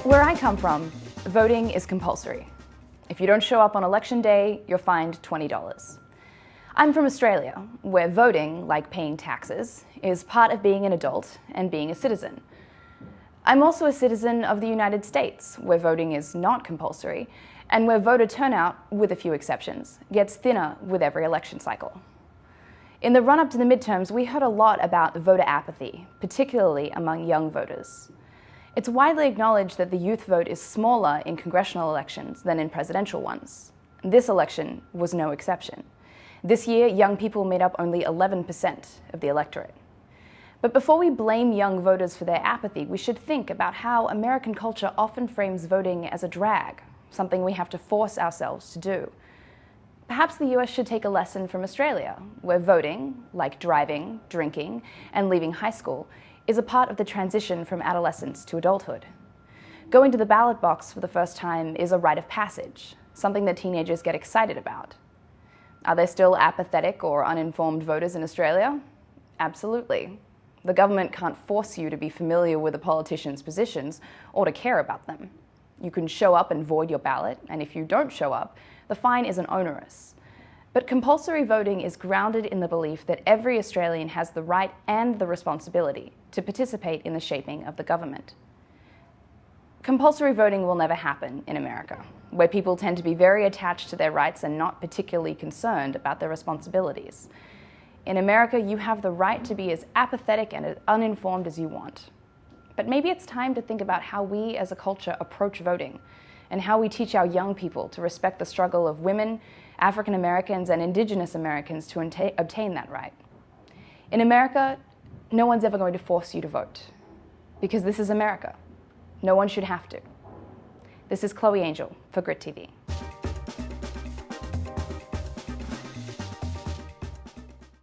Where I come from, voting is compulsory. If you don't show up on election day, you're fined $20. I'm from Australia, where voting, like paying taxes, is part of being an adult and being a citizen. I'm also a citizen of the United States, where voting is not compulsory, and where voter turnout, with a few exceptions, gets thinner with every election cycle. In the run-up to the midterms, we heard a lot about voter apathy, particularly among young voters. It's widely acknowledged that the youth vote is smaller in congressional elections than in presidential ones. This election was no exception. This year, young people made up only 11% of the electorate. But before we blame young voters for their apathy, we should think about how American culture often frames voting as a drag, something we have to force ourselves to do. Perhaps the US should take a lesson from Australia, where voting, like driving, drinking, and leaving high school, is a part of the transition from adolescence to adulthood. Going to the ballot box for the first time is a rite of passage, something that teenagers get excited about. Are there still apathetic or uninformed voters in Australia? Absolutely. The government can't force you to be familiar with a politician's positions or to care about them. You can show up and void your ballot, and if you don't show up, the fine isn't onerous. But compulsory voting is grounded in the belief that every Australian has the right and the responsibility to participate in the shaping of the government. Compulsory voting will never happen in America, where people tend to be very attached to their rights and not particularly concerned about their responsibilities. In America, you have the right to be as apathetic and as uninformed as you want. But maybe it's time to think about how we as a culture approach voting and how we teach our young people to respect the struggle of women, African Americans, and Indigenous Americans to obtain that right. In America, no one's ever going to force you to vote, because this is America. No one should have to. This is Chloe Angyal for GRITtv.